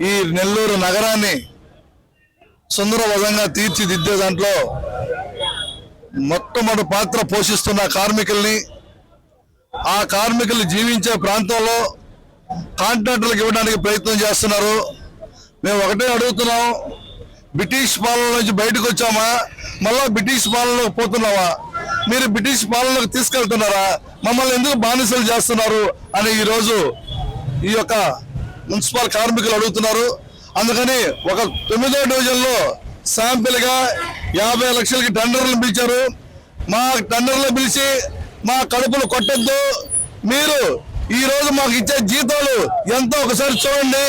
ఈ నెల్లూరు నగరాన్ని సుందరవదంగా తీర్చిదిద్దే దాంట్లో మొట్టమొదటి పాత్ర పోషిస్తున్న కార్మికుల్ని, ఆ కార్మికులు జీవించే ప్రాంతంలో కాంట్రాక్టర్లకు ఇవ్వడానికి ప్రయత్నం చేస్తున్నారు. మేము ఒకటే అడుగుతున్నాం, బ్రిటిష్ పాలన నుంచి బయటకు వచ్చామా, మళ్ళా బ్రిటిష్ పాలనలోకి పోతున్నావా? మీరు బ్రిటిష్ పాలనలోకి తీసుకెళ్తున్నారా? మమ్మల్ని ఎందుకు బానిసలు చేస్తున్నారు అని ఈరోజు ఈ యొక్క మున్సిపల్ కార్మికులు అడుగుతున్నారు. అందుకని ఒక 9వ డివిజన్లో శాంపిల్గా 50 లక్షలకి టెండర్లు పిలిచారు. మా టెండర్లు పిలిచి మా కడుపులు కొట్టద్దు, మీరు ఈ రోజు మాకు ఇచ్చే జీతాలు ఎంతో ఒకసారి చూడండి,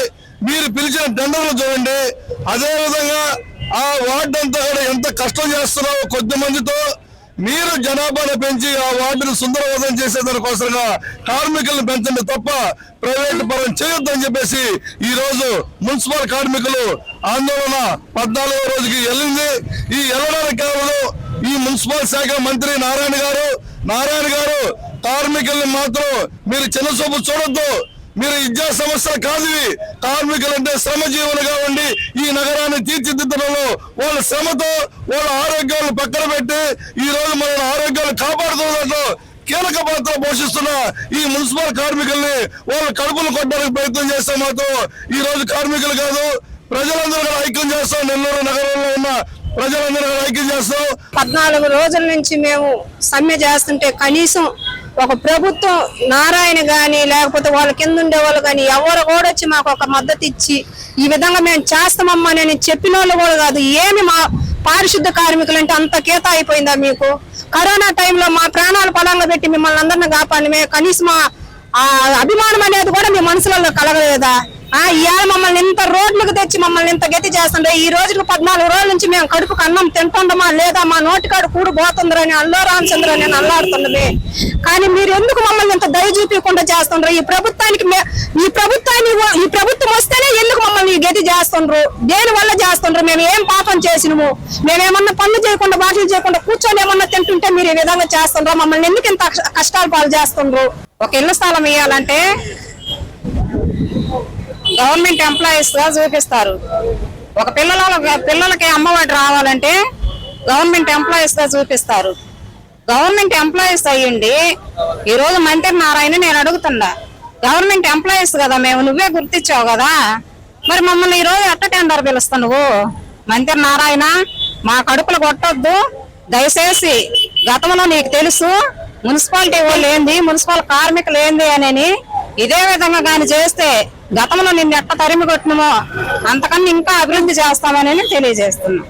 మీరు పిలిచిన టెండర్లు చూడండి. అదేవిధంగా ఆ వార్డు అంతా కూడా ఎంత కష్టం చేస్తున్నారో కొద్ది మందితో మీరు జనాభాను పెంచి ఆ వార్డును సుందరవదం చేసేదానికోసంగా కార్మికులను పెంచండి తప్ప ప్రైవేటు పరం చేయొద్దని చెప్పేసి ఈ రోజు మున్సిపల్ కార్మికులు ఆందోళన 14వ రోజుకి వెళ్ళింది. ఈ వెళ్ళడానికి కారణం ఈ మున్సిపల్ శాఖ మంత్రి నారాయణ గారు కార్మికుల్ని మాత్రం మీరు చిన్నచూపు చూడొద్దు. మీరు విద్యా సమస్యలు కాదు, కార్మికులంటే శ్రమజీవులుగా ఉండి ఈ నగరాన్ని తీర్చిదిద్దడంలో వాళ్ళ శ్రమతో వాళ్ళ ఆరోగ్యాలను పక్కన పెట్టి ఈ రోజు మన ఆరోగ్యాలు కాపాడుతున్నట్లు కీలక పాత్ర పోషిస్తున్న ఈ మున్సిపల్ కార్మికుల్ని వాళ్ళ కడుపులు కొట్టడానికి ప్రయత్నం చేస్తే మాత్రం ఈ రోజు కార్మికులు కాదు, ప్రజలందరూ ఐక్యం చేస్తాం. నెల్లూరు నగరంలో ఉన్న ప్రజలందరూ ఐక్యం చేస్తాం. 14 రోజుల నుంచి మేము సమ్మె చేస్తుంటే కనీసం ఒక ప్రభుత్వం నారాయణ గాని లేకపోతే వాళ్ళ కింద ఉండే వాళ్ళు కానీ ఎవరు కూడా వచ్చి మాకు ఒక మద్దతు ఇచ్చి ఈ విధంగా మేము చేస్తామమ్మా అని చెప్పిన వాళ్ళు కూడా కాదు. ఏమి మా పారిశుద్ధ కార్మికులు అంటే అంత కేత అయిపోయిందా మీకు? కరోనా టైంలో మా ప్రాణాలు పొలంగా పెట్టి మిమ్మల్ని అందరిని కాపాడి కనీసం ఆ అభిమానం అనేది కూడా మీ మనసులలో కలగలేదా? ఇవాళ మమ్మల్ని ఇంత రోడ్లకు తెచ్చి మమ్మల్ని ఇంత గతి చేస్తుండే ఈ రోజుకు 14 రోజుల నుంచి మేము కడుపుకు అన్నం తింటుండమా లేదా మా నోటికాడు కూడు పోతుందని అల్లో రామచంద్ర నేను అల్లాడుతుండమే. కానీ మీరు ఎందుకు మమ్మల్ని ఇంత దయ చూపించకుండా చేస్తుండ్రు? ఈ ప్రభుత్వం వస్తేనే ఎందుకు మమ్మల్ని గతి చేస్తుండ్రు? దేని వల్ల చేస్తుండ్రు? మేము ఏం పాపం చేసినము? మేమేమన్నా పనులు చేయకుండా బాటలు చేయకుండా కూర్చొని ఏమన్నా తింటుంటే మీరు ఈ విధంగా చేస్తుండ్రు? మమ్మల్ని ఎందుకు ఇంత కష్టాలు పాలు చేస్తుండ్రు? ఒక ఇళ్ల స్థలం ఇవ్వాలంటే గవర్నమెంట్ ఎంప్లాయీస్ గా చూపిస్తారు. ఒక పిల్లలకి అమ్మఒడి రావాలంటే గవర్నమెంట్ ఎంప్లాయీస్ గా చూపిస్తారు. గవర్నమెంట్ ఎంప్లాయీస్ అయ్యండి ఈ రోజు మంత్రి నారాయణ నేను అడుగుతున్నా, గవర్నమెంట్ ఎంప్లాయీస్ కదా మేము, నువ్వే గుర్తించావు కదా, మరి మమ్మల్ని ఈ రోజు ఎట్ట టెండర్ పిలుస్తావు నువ్వు? మంత్రి నారాయణ మా కడుపులు కొట్టొద్దు దయచేసి. గతంలో నీకు తెలుసు మున్సిపాలిటీ వాళ్ళు ఏంది, మున్సిపల్ కార్మికులు ఏంది అని. ఇదే విధంగా కానీ చేస్తే గతంలో నిన్ను ఎట్ట తరిమి కొట్టినమో అంతకన్నా ఇంకా అభివృద్ధి చేస్తామని తెలియజేస్తున్నాం.